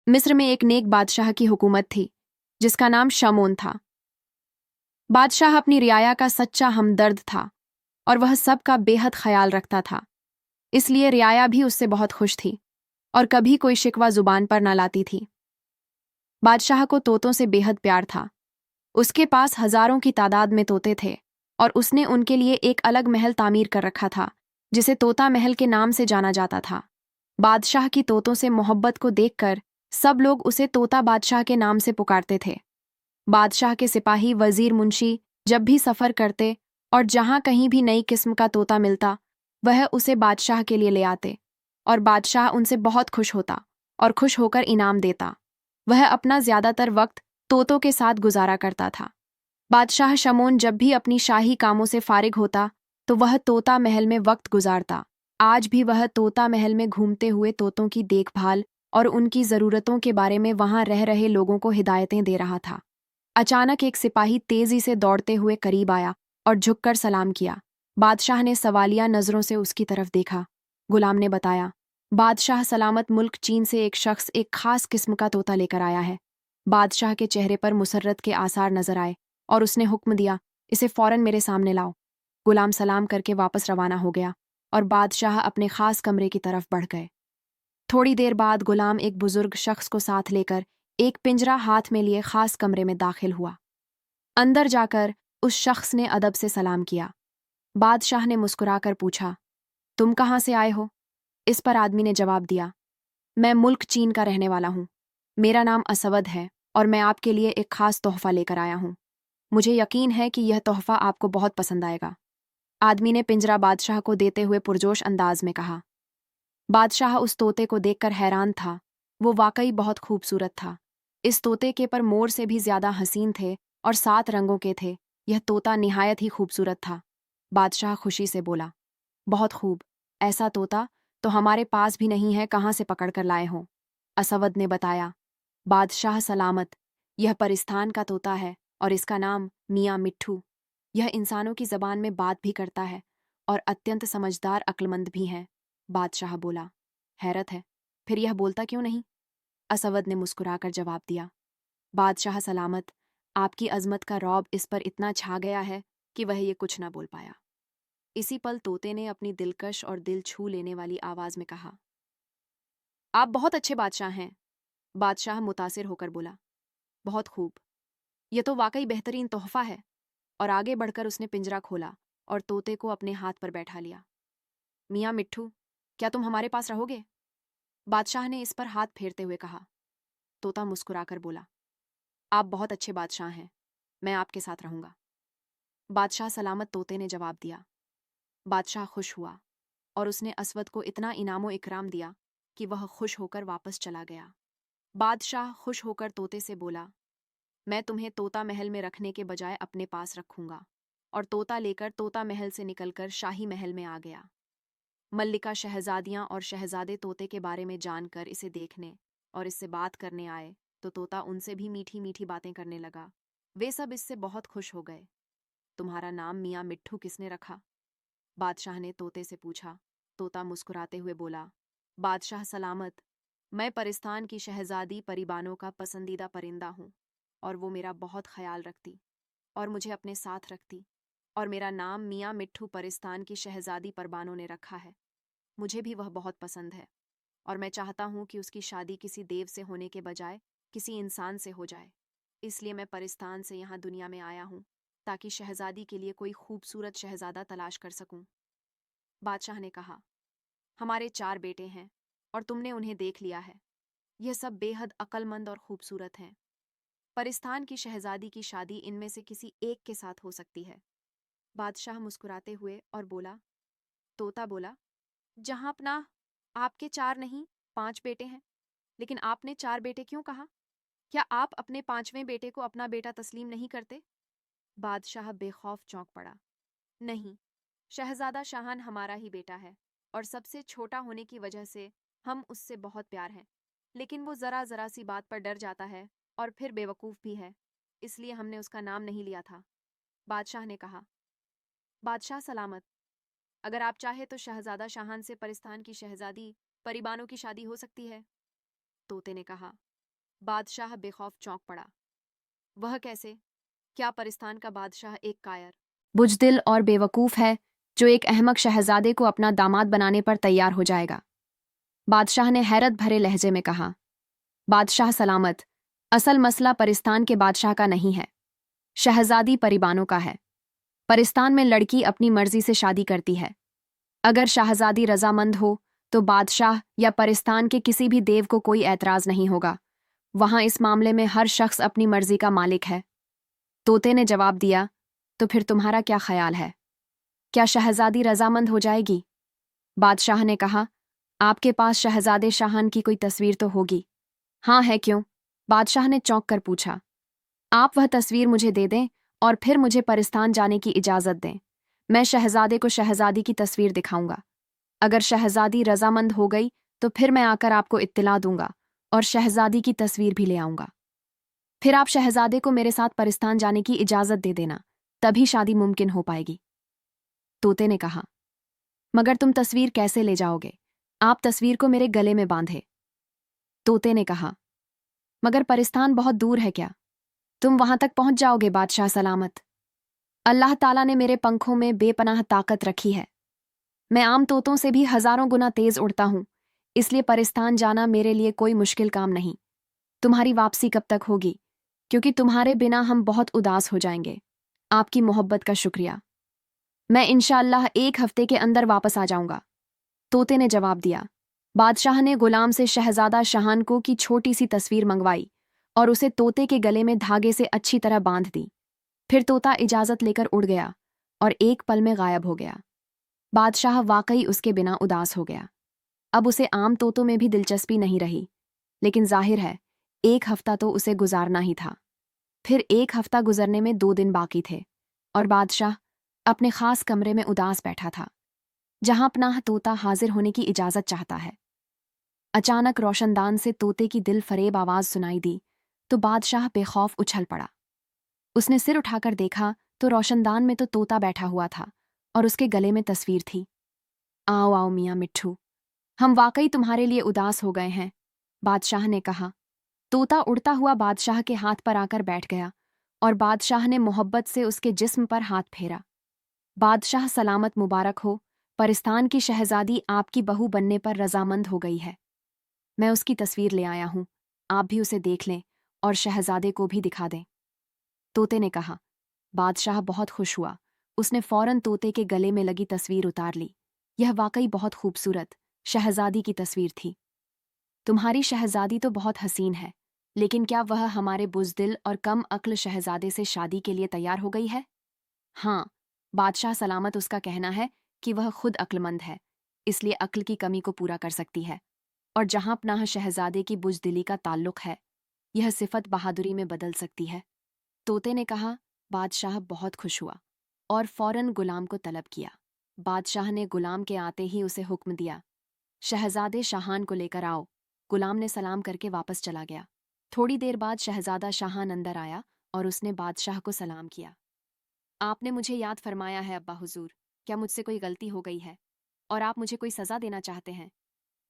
मिस्र में एक नेक बादशाह की हुकूमत थी, जिसका नाम शमून था। बादशाह अपनी रियाया का सच्चा हमदर्द था और वह सबका बेहद ख्याल रखता था। इसलिए रियाया भी उससे बहुत खुश थी और कभी कोई शिकवा जुबान पर न लाती थी। बादशाह को तोतों से बेहद प्यार था। उसके पास हजारों की तादाद में तोते थे और उसने उनके लिए एक अलग महल तामीर कर रखा था, जिसे तोता महल के नाम से जाना जाता था। बादशाह की तोतों से मोहब्बत को देखकर सब लोग उसे तोता बादशाह के नाम से पुकारते थे। बादशाह के सिपाही, वजीर, मुंशी जब भी सफर करते और जहां कहीं भी नई किस्म का तोता मिलता, वह उसे बादशाह के लिए ले आते और बादशाह उनसे बहुत खुश होता और खुश होकर इनाम देता। वह अपना ज्यादातर वक्त तोतों के साथ गुजारा करता था। बादशाह शमून जब भी अपनी शाही कामों से फारिग होता तो वह तोता महल में वक्त गुजारता। आज भी वह तोता महल में घूमते हुए तोतों की देखभाल और उनकी ज़रूरतों के बारे में वहां रह रहे लोगों को हिदायतें दे रहा था। अचानक एक सिपाही तेजी से दौड़ते हुए करीब आया और झुककर सलाम किया। बादशाह ने सवालिया नजरों से उसकी तरफ देखा। गुलाम ने बताया, बादशाह सलामत मुल्क चीन से एक शख्स एक खास किस्म का तोता लेकर आया है। बादशाह के चेहरे पर मुसर्रत के आसार नजर आए और उसने हुक्म दिया, इसे फौरन मेरे सामने लाओ। गुलाम सलाम करके वापस रवाना हो गया और बादशाह अपने खास कमरे की तरफ बढ़ गए। थोड़ी देर बाद गुलाम एक बुजुर्ग शख्स को साथ लेकर एक पिंजरा हाथ में लिए खास कमरे में दाखिल हुआ। अंदर जाकर उस शख्स ने अदब से सलाम किया। बादशाह ने मुस्कुराकर पूछा, तुम कहाँ से आए हो? इस पर आदमी ने जवाब दिया, मैं मुल्क चीन का रहने वाला हूँ। मेरा नाम असवद है और मैं आपके लिए एक खास तोहफा लेकर आया हूँ। मुझे यकीन है कि यह तोहफा आपको बहुत पसंद आएगा। आदमी ने पिंजरा बादशाह को देते हुए पुरजोश अंदाज में कहा। बादशाह उस तोते को देखकर हैरान था। वो वाकई बहुत खूबसूरत था। इस तोते के पर मोर से भी ज्यादा हसीन थे और 7 रंगों के थे। यह तोता निहायत ही खूबसूरत था। बादशाह खुशी से बोला, बहुत खूब। ऐसा तोता तो हमारे पास भी नहीं है, कहाँ से पकड़ कर लाए हों? असवद ने बताया, बादशाह सलामत, यह परिस्तान का तोता है और इसका नाम मियाँ मिट्ठू। यह इंसानों की जबान में बात भी करता है और अत्यंत समझदार, अक्लमंद भी है। बादशाह बोला, हैरत है, फिर यह बोलता क्यों नहीं? असवद ने मुस्कुराकर जवाब दिया, बादशाह सलामत, आपकी अजमत का रौब इस पर इतना छा गया है कि वह ये कुछ ना बोल पाया। इसी पल तोते ने अपनी दिलकश और दिल छू लेने वाली आवाज में कहा, आप बहुत अच्छे बादशाह हैं। बादशाह मुतासिर होकर बोला, बहुत खूब, यह तो वाकई बेहतरीन तोहफा है। और आगे बढ़कर उसने पिंजरा खोला और तोते को अपने हाथ पर बैठा लिया। मियाँ मिट्ठू, क्या तुम हमारे पास रहोगे? बादशाह ने इस पर हाथ फेरते हुए कहा। तोता मुस्कुराकर बोला, आप बहुत अच्छे बादशाह हैं, मैं आपके साथ रहूंगा। बादशाह सलामत, तोते ने जवाब दिया। बादशाह खुश हुआ और उसने असवद को इतना इनामो इकराम दिया कि वह खुश होकर वापस चला गया। बादशाह खुश होकर तोते से बोला, मैं तुम्हें तोता महल में रखने के बजाय अपने पास रखूंगा। और तोता लेकर तोता महल से निकलकर शाही महल में आ गया। मल्लिका शहजादियां और शहजादे तोते के बारे में जानकर इसे देखने और इससे बात करने आए तो तोता उनसे भी मीठी मीठी बातें करने लगा। वे सब इससे बहुत खुश हो गए। तुम्हारा नाम मियाँ मिट्ठू किसने रखा? बादशाह ने तोते से पूछा। तोता मुस्कुराते हुए बोला, बादशाह सलामत, मैं परिस्तान की शहजादी परिबानों का पसंदीदा परिंदा हूँ और वो मेरा बहुत ख्याल रखती और मुझे अपने साथ रखती, और मेरा नाम मियाँ मिट्ठू परिस्तान की शहजादी परबानों ने रखा है। मुझे भी वह बहुत पसंद है और मैं चाहता हूँ कि उसकी शादी किसी देव से होने के बजाय किसी इंसान से हो जाए। इसलिए मैं परिस्तान से यहाँ दुनिया में आया हूँ ताकि शहजादी के लिए कोई खूबसूरत शहजादा तलाश कर सकूं। बादशाह ने कहा, हमारे 4 बेटे हैं और तुमने उन्हें देख लिया है। यह सब बेहद अक्लमंद और खूबसूरत हैं। परिस्तान की शहजादी की शादी इनमें से किसी एक के साथ हो सकती है। बादशाह मुस्कुराते हुए और बोला। तोता बोला, जहां अपना, आपके 4 नहीं 5 बेटे हैं, लेकिन आपने 4 बेटे क्यों कहा? क्या आप अपने 5वें बेटे को अपना बेटा तस्लीम नहीं करते? बादशाह बेखौफ चौंक पड़ा। नहीं, शहजादा शाहान हमारा ही बेटा है और सबसे छोटा होने की वजह से हम उससे बहुत प्यार हैं। लेकिन वो जरा जरा सी बात पर डर जाता है और फिर बेवकूफ़ भी है, इसलिए हमने उसका नाम नहीं लिया था। बादशाह ने कहा। बादशाह सलामत, अगर आप चाहे तो शहजादा शाहान से परिस्तान की शहजादी परिबानों की शादी हो सकती है। तोते ने कहा, बादशाह बेखौफ चौंक पड़ा। वह कैसे? क्या परिस्तान का बादशाह एक कायर, बुजदिल और बेवकूफ है जो एक अहमक शहजादे को अपना दामाद बनाने पर तैयार हो जाएगा? बादशाह ने हैरत भरे लहजे में कहा। बादशाह सलामत, असल मसला परिस्तान के बादशाह का नहीं है, शहजादी परिबानों का है। परिस्तान में लड़की अपनी मर्जी से शादी करती है। अगर शहजादी रजामंद हो तो बादशाह या परिस्तान के किसी भी देव को कोई ऐतराज नहीं होगा। वहां इस मामले में हर शख्स अपनी मर्जी का मालिक है। तोते ने जवाब दिया, तो फिर तुम्हारा क्या ख्याल है? क्या शहजादी रजामंद हो जाएगी? बादशाह ने कहा, आपके पास शहजादे शाहान की कोई तस्वीर तो होगी? हाँ है, क्यों? बादशाह ने चौंक कर पूछा। आप वह तस्वीर मुझे दे दें और फिर मुझे परिस्तान जाने की इजाजत दें। मैं शहजादे को शहजादी की तस्वीर दिखाऊंगा। अगर शहजादी रजामंद हो गई तो फिर मैं आकर आपको इत्तिला दूंगा और शहजादी की तस्वीर भी ले आऊंगा। फिर आप शहजादे को मेरे साथ परिस्तान जाने की इजाजत दे देना, तभी शादी मुमकिन हो पाएगी। तोते ने कहा, मगर तुम तस्वीर कैसे ले जाओगे? आप तस्वीर को मेरे गले में बांधे। तोते ने कहा, मगर परिस्तान बहुत दूर है क्या? तुम वहां तक पहुंच जाओगे बादशाह सलामत। अल्लाह ताला ने मेरे पंखों में बेपनाह ताकत रखी है। मैं आम तोतों से भी हजारों गुना तेज उड़ता हूं, इसलिए परिस्तान जाना मेरे लिए कोई मुश्किल काम नहीं। तुम्हारी वापसी कब तक होगी? क्योंकि तुम्हारे बिना हम बहुत उदास हो जाएंगे। आपकी मोहब्बत का शुक्रिया। मैं इंशाअल्लाह 1 हफ्ते के अंदर वापस आ जाऊंगा। तोते ने जवाब दिया। बादशाह ने गुलाम से शहजादा शाहान को की छोटी सी तस्वीर मंगवाई और उसे तोते के गले में धागे से अच्छी तरह बांध दी। फिर तोता इजाजत लेकर उड़ गया और एक पल में गायब हो गया। बादशाह वाकई उसके बिना उदास हो गया। अब उसे आम तोतों में भी दिलचस्पी नहीं रही, लेकिन जाहिर है 1 हफ्ता तो उसे गुजारना ही था। फिर 1 हफ्ता गुजरने में 2 दिन बाकी थे और बादशाह अपने खास कमरे में उदास बैठा था, जहां अपना तोता हाजिर होने की इजाजत चाहता है। अचानक रोशनदान से तोते की दिल फरेब आवाज सुनाई दी तो बादशाह बेखौफ उछल पड़ा। उसने सिर उठाकर देखा तो रोशनदान में तो तोता बैठा हुआ था और उसके गले में तस्वीर थी। आओ आओ मियाँ मिट्ठू, हम वाकई तुम्हारे लिए उदास हो गए हैं, बादशाह ने कहा। तोता उड़ता हुआ बादशाह के हाथ पर आकर बैठ गया और बादशाह ने मोहब्बत से उसके जिस्म पर हाथ फेरा। बादशाह सलामत मुबारक हो, परिस्तान की शहजादी आपकी बहू बनने पर रजामंद हो गई है। मैं उसकी तस्वीर ले आया हूं, आप भी उसे देख लें और शहजादे को भी दिखा दें। तोते ने कहा। बादशाह बहुत खुश हुआ। उसने फौरन तोते के गले में लगी तस्वीर उतार ली। यह वाकई बहुत खूबसूरत शहजादी की तस्वीर थी। तुम्हारी शहजादी तो बहुत हसीन है, लेकिन क्या वह हमारे बुज़दिल और कम अक्ल शहजादे से शादी के लिए तैयार हो गई है? हाँ, बादशाह सलामत उसका कहना है कि वह खुद अक्लमंद है, इसलिए अक्ल की कमी को पूरा कर सकती है। और जहां पनाह शहजादे की बुज़दिली का ताल्लुक है, यह सिफत बहादुरी में बदल सकती है। तोते ने कहा। बादशाह बहुत खुश हुआ और फौरन गुलाम को तलब किया। बादशाह ने गुलाम के आते ही उसे हुक्म दिया, शहजादे शाहान को लेकर आओ। गुलाम ने सलाम करके वापस चला गया। थोड़ी देर बाद शहजादा शाहान अंदर आया और उसने बादशाह को सलाम किया। आपने मुझे याद फरमाया है अब्बा हुजूर, क्या मुझसे कोई गलती हो गई है और आप मुझे कोई सज़ा देना चाहते हैं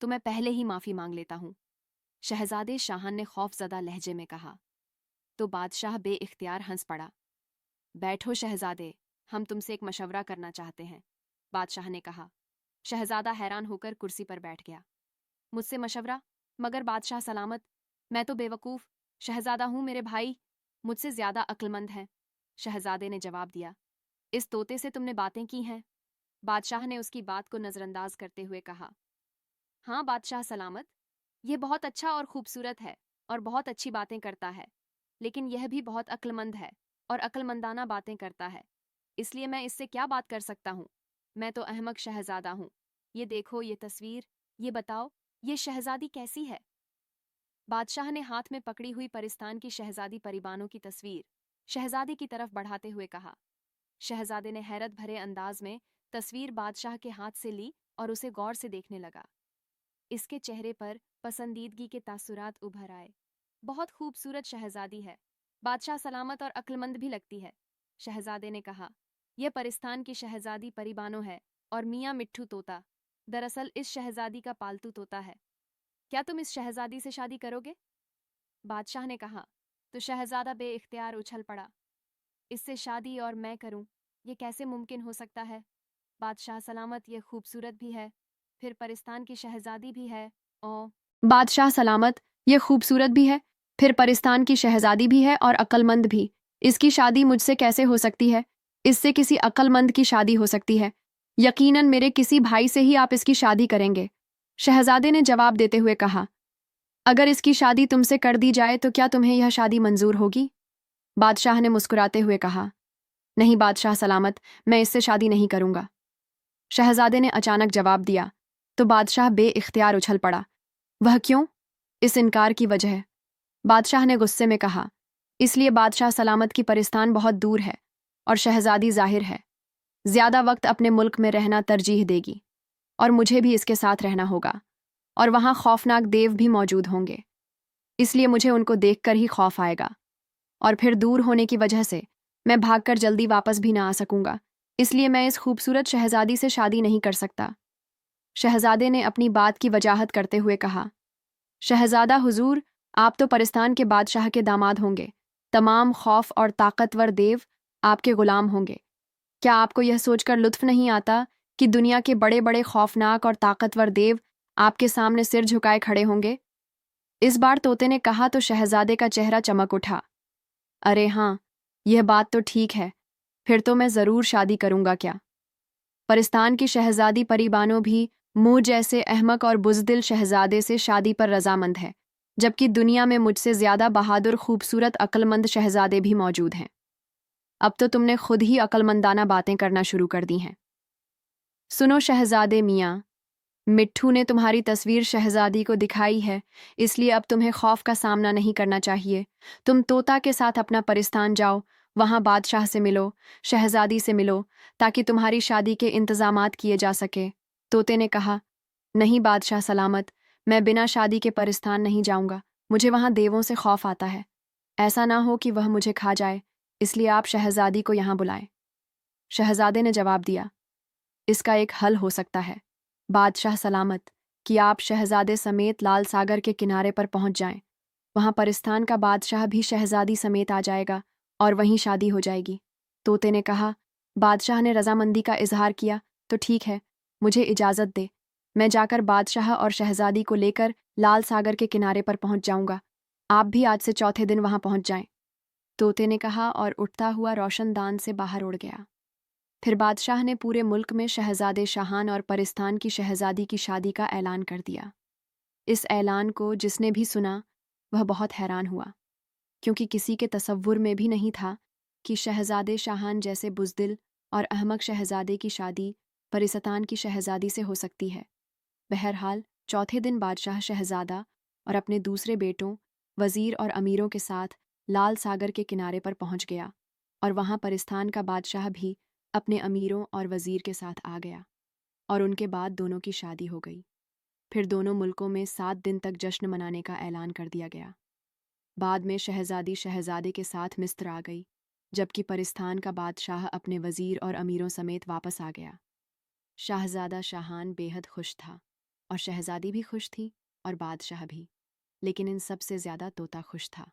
तो मैं पहले ही माफ़ी मांग लेता हूँ, शहजादे शाहान ने खौफजदा लहजे में कहा। तो बादशाह बेइख्तियार हंस पड़ा। बैठो शहजादे, हम तुमसे एक मशवरा करना चाहते हैं, बादशाह ने कहा। शहजादा हैरान होकर कुर्सी पर बैठ गया। मुझसे मशवरा? मगर बादशाह सलामत, मैं तो बेवकूफ़ शहजादा हूँ, मेरे भाई मुझसे ज़्यादा अक्लमंद हैं, शहजादे ने जवाब दिया। इस तोते से तुमने बातें की हैं? बादशाह ने उसकी बात को नज़रअंदाज करते हुए कहा। हाँ बादशाह सलामत, यह बहुत अच्छा और खूबसूरत है और बहुत अच्छी बातें करता है, लेकिन यह भी बहुत अक्लमंद है और अक्लमंदाना बातें करता है, इसलिए मैं इससे क्या बात कर सकता हूँ? मैं तो अहमक शहजादा हूँ। ये देखो ये तस्वीर, ये बताओ ये शहजादी कैसी है? बादशाह ने हाथ में पकड़ी हुई परिस्तान की शहजादी परिबानों की तस्वीर शहजादे की तरफ बढ़ाते हुए कहा। शहजादे ने हैरत भरे अंदाज में तस्वीर बादशाह के हाथ से ली और उसे गौर से देखने लगा। इसके चेहरे पर पसंदीदगी के तासुरात उभर आए। बहुत खूबसूरत शहजादी है, बादशाह सलामत और अक्लमंद भी लगती है, शहजादे ने कहा। यह परिस्तान की शहजादी परिबानो है और मियाँ मिट्ठू तोता दरअसल इस शहजादी का पालतू तोता है। क्या तुम इस शहजादी से शादी करोगे? बादशाह ने कहा। तो शहजादा बेइख्तियार उछल पड़ा। इससे शादी और मैं करूं, ये कैसे मुमकिन हो सकता है? बादशाह सलामत, ये खूबसूरत भी है, फिर परिस्तान की शहजादी भी है। ओ बादशाह सलामत, ये खूबसूरत भी है, फिर परिस्तान की शहजादी भी है और अक्लमंद भी। इसकी शादी मुझसे कैसे हो सकती है? इससे किसी अक्लमंद की शादी हो सकती है। यकीनन मेरे किसी भाई से ही आप इसकी शादी करेंगे। शहजादे ने जवाब देते हुए कहा। अगर इसकी शादी तुमसे कर दी जाए तो क्या तुम्हें यह शादी मंजूर होगी? बादशाह ने मुस्कुराते हुए कहा। नहीं बादशाह सलामत, मैं इससे शादी नहीं करूंगा। शहजादे ने अचानक जवाब दिया। तो बादशाह बेइख्तियार उछल पड़ा। वह क्यों? इस इनकार की वजह। बादशाह ने गुस्से में कहा। इसलिए बादशाह सलामत की परिस्तान बहुत दूर है और शहजादी जाहिर है ज्यादा वक्त अपने मुल्क में रहना तरजीह देगी, और मुझे भी इसके साथ रहना होगा, और वहां खौफनाक देव भी मौजूद होंगे। इसलिए मुझे उनको देखकर ही खौफ आएगा, और फिर दूर होने की वजह से मैं भागकर जल्दी वापस भी ना आ सकूंगा। इसलिए मैं इस खूबसूरत शहजादी से शादी नहीं कर सकता। शहजादे ने अपनी बात की वजाहत करते हुए कहा। शहजादा हुजूर, आप तो परिस्तान के बादशाह के दामाद होंगे। तमाम खौफ और ताकतवर देव आपके गुलाम होंगे। क्या आपको यह सोचकर लुत्फ नहीं आता कि दुनिया के बड़े बड़े खौफनाक और ताकतवर देव आपके सामने सिर झुकाए खड़े होंगे? इस बार तोते ने कहा तो शहजादे का चेहरा चमक उठा। अरे हाँ, यह बात तो ठीक है, फिर तो मैं जरूर शादी करूंगा। क्या परिस्तान की शहजादी परीबानो भी मुझ जैसे अहमक और बुजदिल शहजादे से शादी पर रजामंद है, जबकि दुनिया में मुझसे ज्यादा बहादुर खूबसूरत अक्लमंद शहजादे भी मौजूद हैं। अब तो तुमने खुद ही अक्लमंदाना बातें करना शुरू कर दी हैं। सुनो शहजादे मियाँ, मिट्ठू ने तुम्हारी तस्वीर शहजादी को दिखाई है, इसलिए अब तुम्हें खौफ का सामना नहीं करना चाहिए। तुम तोता के साथ अपना परिस्तान जाओ, वहां बादशाह से मिलो, शहजादी से मिलो, ताकि तुम्हारी शादी के इंतजामात किए जा सके। तोते ने कहा। नहीं बादशाह सलामत, मैं बिना शादी के परिस्तान नहीं जाऊंगा। मुझे वहां देवों से खौफ आता है। ऐसा ना हो कि वह मुझे खा जाए, इसलिए आप शहजादी को यहाँ बुलाएं। शहजादे ने जवाब दिया। इसका एक हल हो सकता है बादशाह सलामत, कि आप शहजादे समेत लाल सागर के किनारे पर पहुंच जाएं। वहां परिस्तान का बादशाह भी शहजादी समेत आ जाएगा और वहीं शादी हो जाएगी। तोते ने कहा। बादशाह ने रजामंदी का इजहार किया। तो ठीक है, मुझे इजाजत दे। मैं जाकर बादशाह और शहजादी को लेकर लाल सागर के किनारे पर पहुंच जाऊंगा। आप भी आज से चौथे दिन वहां पहुंच जाएं। तोते ने कहा और उठता हुआ रोशनदान से बाहर उड़ गया। फिर बादशाह ने पूरे मुल्क में शहजादे शाहान और परिस्तान की शहजादी की शादी का ऐलान कर दिया। इस ऐलान को जिसने भी सुना वह बहुत हैरान हुआ, क्योंकि किसी के तसव्वुर में भी नहीं था कि शहजादे शाहान जैसे बुजदिल और अहमक शहजादे की शादी परिस्तान की शहजादी से हो सकती है। बहरहाल चौथे दिन बादशाह शहजादा और अपने दूसरे बेटों, वजीर और अमीरों के साथ लाल सागर के किनारे पर पहुंच गया, और वहां परिस्तान का बादशाह भी अपने अमीरों और वजीर के साथ आ गया, और उनके बाद दोनों की शादी हो गई। फिर दोनों मुल्कों में 7 दिन तक जश्न मनाने का ऐलान कर दिया गया। बाद में शहजादी शहजादे के साथ मिस्र आ गई, जबकि परिस्तान का बादशाह अपने वजीर और अमीरों समेत वापस आ गया। शाहजादा शाहान बेहद खुश था, और शहजादी भी खुश थी, और बादशाह भी, लेकिन इन सब से ज्यादा तोता खुश था।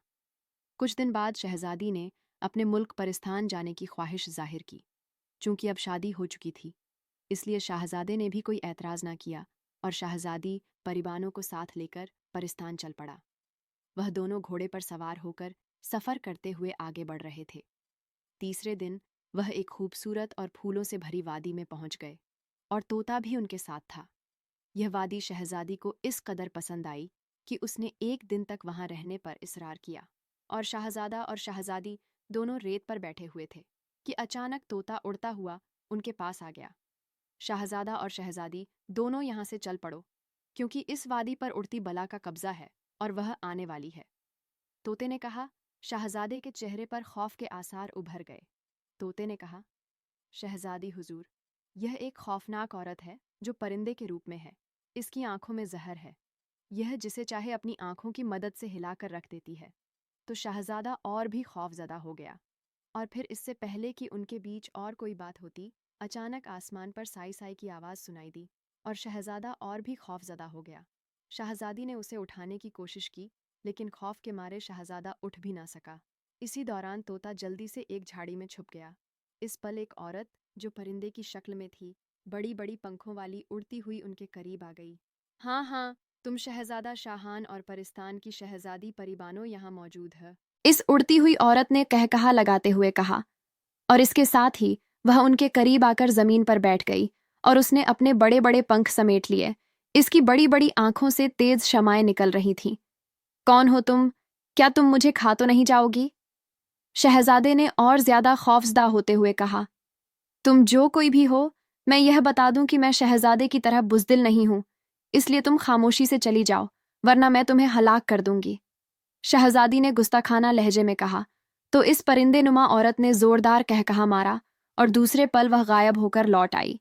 कुछ दिन बाद शहजादी ने अपने मुल्क परिस्तान जाने की ख्वाहिश जाहिर की। चूंकि अब शादी हो चुकी थी, इसलिए शाहजादे ने भी कोई ऐतराज़ ना किया, और शाहजादी परिवानों को साथ लेकर परिस्तान चल पड़ा। वह दोनों घोड़े पर सवार होकर सफ़र करते हुए आगे बढ़ रहे थे। तीसरे दिन वह एक खूबसूरत और फूलों से भरी वादी में पहुंच गए, और तोता भी उनके साथ था। यह वादी शहजादी को इस कदर पसंद आई कि उसने एक दिन तक वहां रहने पर इसरार किया, और शाहजादा और शहजादी दोनों रेत पर बैठे हुए थे कि अचानक तोता उड़ता हुआ उनके पास आ गया। शाहजादा और शहजादी, दोनों यहाँ से चल पड़ो, क्योंकि इस वादी पर उड़ती बला का कब्जा है और वह आने वाली है। तोते ने कहा। शाहजादे के चेहरे पर खौफ के आसार उभर गए। तोते ने कहा। शहजादी हुजूर, यह एक खौफनाक औरत है जो परिंदे के रूप में है। इसकी आंखों में जहर है। यह जिसे चाहे अपनी आंखों की मदद से हिलाकर रख देती है। तो शाहजादा और भी खौफजदा हो गया, और फिर इससे पहले कि उनके बीच और कोई बात होती, अचानक आसमान पर साई साई की आवाज़ सुनाई दी, और शहजादा और भी खौफजदा हो गया। शाहजादी ने उसे उठाने की कोशिश की, लेकिन खौफ के मारे शहजादा उठ भी ना सका। इसी दौरान तोता जल्दी से एक झाड़ी में छुप गया। इस पल एक औरत जो परिंदे की शक्ल में थी, बड़ी बड़ी पंखों वाली उड़ती हुई उनके करीब आ गई। हाँ हाँ, तुम शहजादा शाहान और परिस्तान की शहजादी परिबानो यहाँ मौजूद है, इस उड़ती हुई औरत ने कहकहा लगाते हुए कहा। और इसके साथ ही वह उनके करीब आकर जमीन पर बैठ गई और उसने अपने बड़े बड़े पंख समेट लिए। इसकी बड़ी बड़ी आंखों से तेज शमाएं निकल रही थीं। कौन हो तुम? क्या तुम मुझे खा तो नहीं जाओगी? शहजादे ने और ज्यादा खौफजदा होते हुए कहा। तुम जो कोई भी हो, मैं यह बता दूं कि मैं शहजादे की तरह बुजदिल नहीं हूं, इसलिए तुम खामोशी से चली जाओ, वरना मैं तुम्हें हलाक कर दूंगी। शहजादी ने गुस्ताखाना लहजे में कहा। तो इस परिंदे नुमा औरत ने जोरदार कहकहा मारा और दूसरे पल वह गायब होकर लौट आई।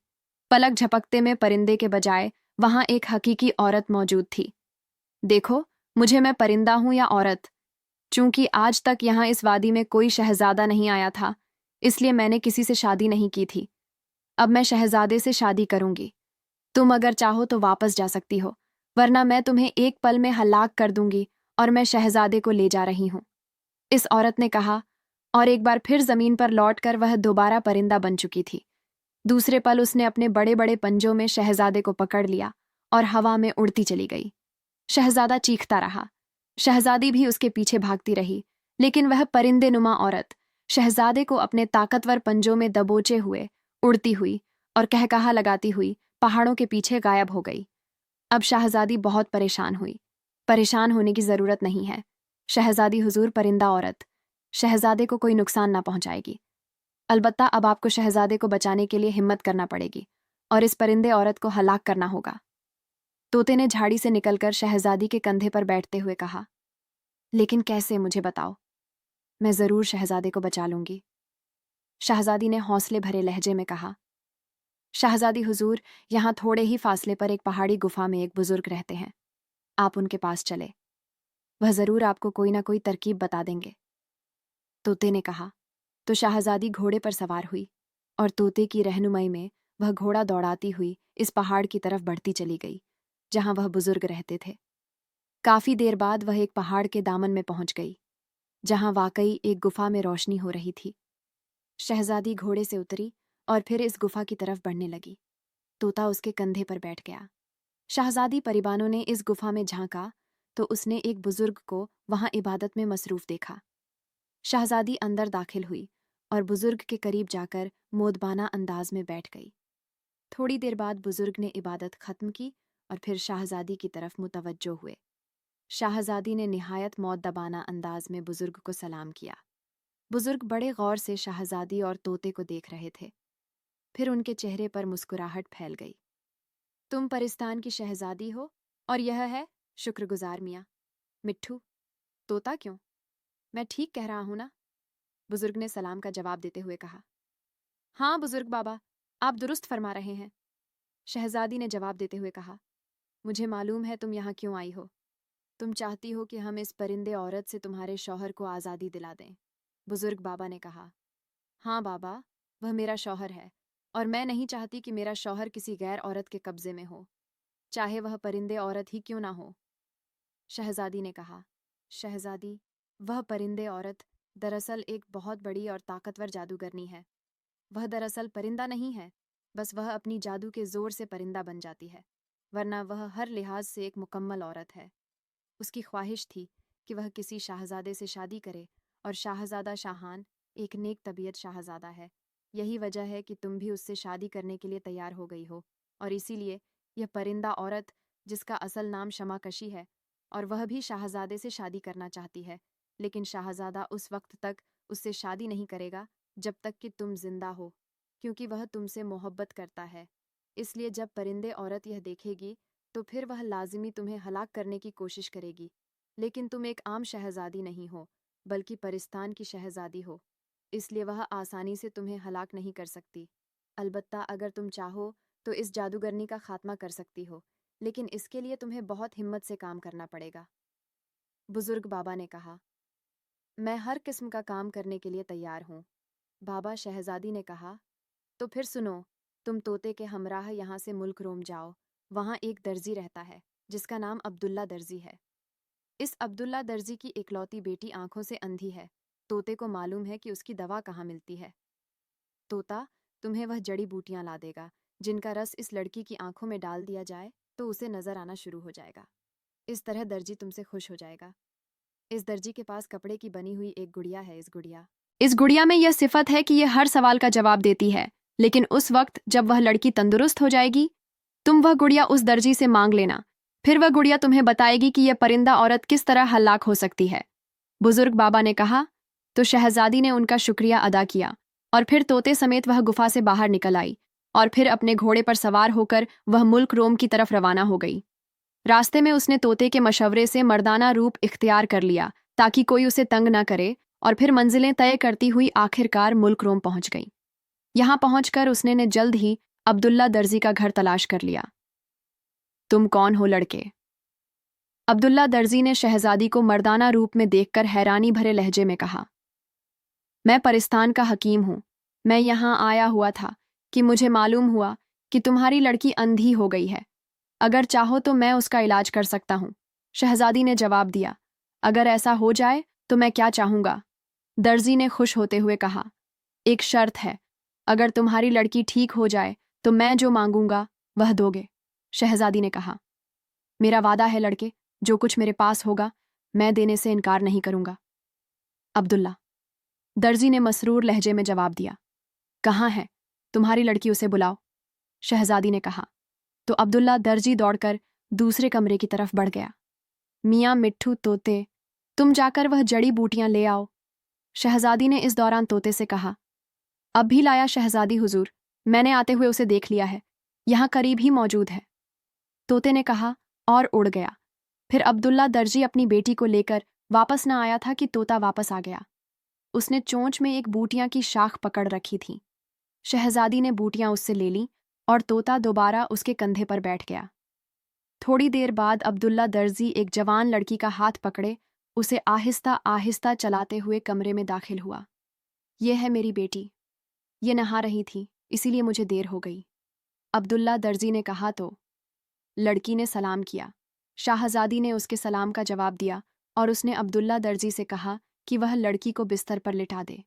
पलक झपकते में परिंदे के बजाय वहां एक हकीकी औरत मौजूद थी। देखो, मुझे मैं परिंदा हूं या औरत, चूंकि आज तक यहाँ इस वादी में कोई शहजादा नहीं आया था, इसलिए मैंने किसी से शादी नहीं की थी। अब मैं शहजादे से शादी करूंगी। तुम अगर चाहो तो वापस जा सकती हो, वरना मैं तुम्हें एक पल में हलाक कर दूंगी और मैं शहजादे को ले जा रही हूं। इस औरत ने कहा और एक बार फिर जमीन पर लौटकर वह दोबारा परिंदा बन चुकी थी। दूसरे पल उसने अपने बड़े बड़े पंजों में शहजादे को पकड़ लिया और हवा में उड़ती चली गई। शहजादा चीखता रहा। शहजादी भी उसके पीछे भागती रही, लेकिन वह परिंदे नुमा औरत शहजादे को अपने ताकतवर पंजों में दबोचे हुए उड़ती हुई और कहकहा लगाती हुई पहाड़ों के पीछे गायब हो गई। अब शहजादी बहुत परेशान हुई। परेशान होने की जरूरत नहीं है। शहजादी हुजूर परिंदा औरत शहजादे को कोई नुकसान ना पहुंचाएगी। अलबत्ता अब आपको शहजादे को बचाने के लिए हिम्मत करना पड़ेगी और इस परिंदे औरत को हलाक करना होगा। तोते ने झाड़ी से निकलकर शहजादी के कंधे पर बैठते हुए कहा। लेकिन कैसे, मुझे बताओ। मैं जरूर शहजादे को बचा लूंगी, शहजादी ने हौसले भरे लहजे में कहा। शहजादी हुजूर, यहाँ थोड़े ही फासले पर एक पहाड़ी गुफा में एक बुजुर्ग रहते हैं। आप उनके पास चले, वह जरूर आपको कोई ना कोई तरकीब बता देंगे। तोते ने कहा। तो शहजादी घोड़े पर सवार हुई और तोते की रहनुमाई में वह घोड़ा दौड़ाती हुई इस पहाड़ की तरफ बढ़ती चली गई जहां वह बुजुर्ग रहते थे। काफी देर बाद वह एक पहाड़ के दामन में पहुंच गई जहां वाकई एक गुफा में रोशनी हो रही थी। शहजादी घोड़े से उतरी और फिर इस गुफा की तरफ बढ़ने लगी। तोता उसके कंधे पर बैठ गया। शहजादी परिबानों ने इस गुफा में झांका तो उसने एक बुजुर्ग को वहां इबादत में मसरूफ देखा। शहजादी अंदर दाखिल हुई और बुजुर्ग के करीब जाकर मोदबाना अंदाज में बैठ गई। थोड़ी देर बाद बुजुर्ग ने इबादत खत्म की और फिर शाहजादी की तरफ मुतवज्जो हुए। शाहजादी ने निहायत मौद्दबाना अंदाज में बुजुर्ग को सलाम किया। बुजुर्ग बड़े गौर से शाहजादी और तोते को देख रहे थे। फिर उनके चेहरे पर मुस्कुराहट फैल गई। तुम परिस्तान की शहजादी हो और यह है शुक्रगुजार मियाँ। मिट्ठू, तोता क्यों? मैं ठीक कह रहा हूं ना? बुजुर्ग ने सलाम का जवाब देते हुए कहा। हाँ बुजुर्ग बाबा, आप दुरुस्त फरमा रहे हैं, शहजादी ने जवाब देते हुए कहा। मुझे मालूम है तुम यहाँ क्यों आई हो। तुम चाहती हो कि हम इस परिंदे औरत से तुम्हारे शौहर को आज़ादी दिला दें, बुजुर्ग बाबा ने कहा। हाँ बाबा, वह मेरा शौहर है और मैं नहीं चाहती कि मेरा शौहर किसी गैर औरत के कब्जे में हो, चाहे वह परिंदे औरत ही क्यों ना हो, शहजादी ने कहा। शहजादी, वह परिंदे औरत दरअसल एक बहुत बड़ी और ताकतवर जादूगरनी है। वह दरअसल परिंदा नहीं है, बस वह अपनी जादू के जोर से परिंदा बन जाती है, वरना वह हर लिहाज से एक मुकम्मल औरत है। उसकी ख्वाहिश थी कि वह किसी शाहजादे से शादी करे और शाहजादा शाहान एक नेक तबीयत शाहजादा है। यही वजह है कि तुम भी उससे शादी करने के लिए तैयार हो गई हो और इसीलिए यह परिंदा औरत, जिसका असल नाम शमाकशी है, और वह भी शाहजादे से शादी करना चाहती है, लेकिन शाहजादा उस वक्त तक उससे शादी नहीं करेगा जब तक कि तुम जिंदा हो, क्योंकि वह तुमसे मोहब्बत करता है। इसलिए जब परिंदे औरत यह देखेगी तो फिर वह लाजिमी तुम्हें हलाक करने की कोशिश करेगी। लेकिन तुम एक आम शहजादी नहीं हो, बल्कि परिस्तान की शहजादी हो, इसलिए वह आसानी से तुम्हें हलाक नहीं कर सकती। अलबत्ता अगर तुम चाहो तो इस जादूगरनी का खात्मा कर सकती हो, लेकिन इसके लिए तुम्हें बहुत हिम्मत से काम करना पड़ेगा, बुजुर्ग बाबा ने कहा। मैं हर किस्म का काम करने के लिए तैयार हूँ, बाबा, शहजादी ने कहा। तो फिर सुनो, तुम तोते के हमराह यहाँ से मुल्क रोम जाओ। वहाँ एक दर्जी रहता है जिसका नाम अब्दुल्ला दर्जी है। इस अब्दुल्ला दर्जी की इकलौती बेटी आंखों से अंधी है। तोते को मालूम है कि उसकी दवा कहाँ मिलती है। तोता, तुम्हें वह जड़ी बूटियां ला देगा जिनका रस इस लड़की की आंखों में डाल दिया जाए तो उसे नजर आना शुरू हो जाएगा। इस तरह दर्जी तुमसे खुश हो जाएगा। इस दर्जी के पास कपड़े की बनी हुई एक गुड़िया है। इस गुड़िया में यह सिफत है कि यह हर सवाल का जवाब देती है, लेकिन उस वक्त जब वह लड़की तंदुरुस्त हो जाएगी, तुम वह गुड़िया उस दर्जी से मांग लेना। फिर वह गुड़िया तुम्हें बताएगी कि यह परिंदा औरत किस तरह हलाक हो सकती है। बुजुर्ग बाबा ने कहा। तो शहजादी ने उनका शुक्रिया अदा किया और फिर तोते समेत वह गुफा से बाहर निकल आई और फिर अपने घोड़े पर सवार होकर वह मुल्क रोम की तरफ रवाना हो गई। रास्ते में उसने तोते के मशवरे से मर्दाना रूप इख्तियार कर लिया ताकि कोई उसे तंग न करे और फिर मंजिलें तय करती हुई आखिरकार मुल्क रोम पहुंच गई। यहां पहुंचकर उसने ने जल्द ही अब्दुल्ला दर्जी का घर तलाश कर लिया। तुम कौन हो लड़के? अब्दुल्ला दर्जी ने शहजादी को मर्दाना रूप में देखकर हैरानी भरे लहजे में कहा। मैं परिस्तान का हकीम हूं। मैं यहां आया हुआ था कि मुझे मालूम हुआ कि तुम्हारी लड़की अंधी हो गई है। अगर चाहो तो मैं उसका इलाज कर सकता हूं। शहजादी ने जवाब दिया। अगर ऐसा हो जाए तो मैं क्या चाहूंगा? दर्जी ने खुश होते हुए कहा। एक शर्त है, अगर तुम्हारी लड़की ठीक हो जाए तो मैं जो मांगूंगा वह दोगे। शहजादी ने कहा। मेरा वादा है लड़के, जो कुछ मेरे पास होगा मैं देने से इनकार नहीं करूंगा। अब्दुल्ला दर्जी ने मसरूर लहजे में जवाब दिया। कहाँ है तुम्हारी लड़की? उसे बुलाओ। शहजादी ने कहा। तो अब्दुल्ला दर्जी दौड़कर दूसरे कमरे की तरफ बढ़ गया। मियाँ मिट्ठू तोते, तुम जाकर वह जड़ी बूटियां ले आओ। शहजादी ने इस दौरान तोते से कहा। अब भी लाया शहजादी हुजूर, मैंने आते हुए उसे देख लिया है, यहाँ करीब ही मौजूद है। तोते ने कहा और उड़ गया। फिर अब्दुल्ला दर्जी अपनी बेटी को लेकर वापस न आया था कि तोता वापस आ गया। उसने चोंच में एक बूटियां की शाख पकड़ रखी थी। शहजादी ने बूटियां उससे ले लीं और तोता दोबारा उसके कंधे पर बैठ गया। थोड़ी देर बाद अब्दुल्ला दर्जी एक जवान लड़की का हाथ पकड़े उसे आहिस्ता आहिस्ता चलाते हुए कमरे में दाखिल हुआ। यह है मेरी बेटी, ये नहा रही थी इसीलिए मुझे देर हो गई। अब्दुल्ला दर्जी ने कहा तो लड़की ने सलाम किया। शाहजादी ने उसके सलाम का जवाब दिया और उसने अब्दुल्ला दर्जी से कहा कि वह लड़की को बिस्तर पर लिटा दे।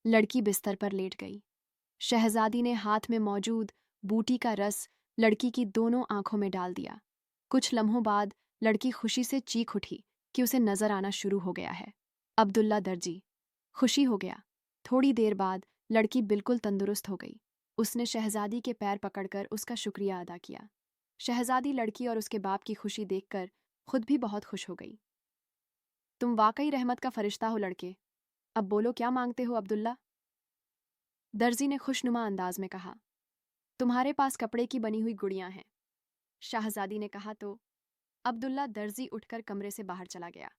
लड़की बिस्तर पर लेट गई। शहजादी ने हाथ में मौजूद बूटी का रस लड़की की दोनों आंखों में डाल दिया। कुछ लम्हों बाद लड़की खुशी से चीख उठी कि उसे नजर आना शुरू हो गया है। अब्दुल्ला दर्जी खुशी हो गया। थोड़ी देर बाद लड़की बिल्कुल तंदुरुस्त हो गई। उसने शहजादी के पैर पकड़कर उसका शुक्रिया अदा किया। शहजादी लड़की और उसके बाप की खुशी देखकर खुद भी बहुत खुश हो गई। तुम वाकई रहमत का फरिश्ता हो लड़के। अब बोलो क्या मांगते हो अब्दुल्ला? दर्जी ने खुशनुमा अंदाज में कहा। तुम्हारे पास कपड़े की बनी हुई गुड़ियां हैं। शाहजादी ने कहा तो अब्दुल्ला दर्जी उठकर कमरे से बाहर चला गया।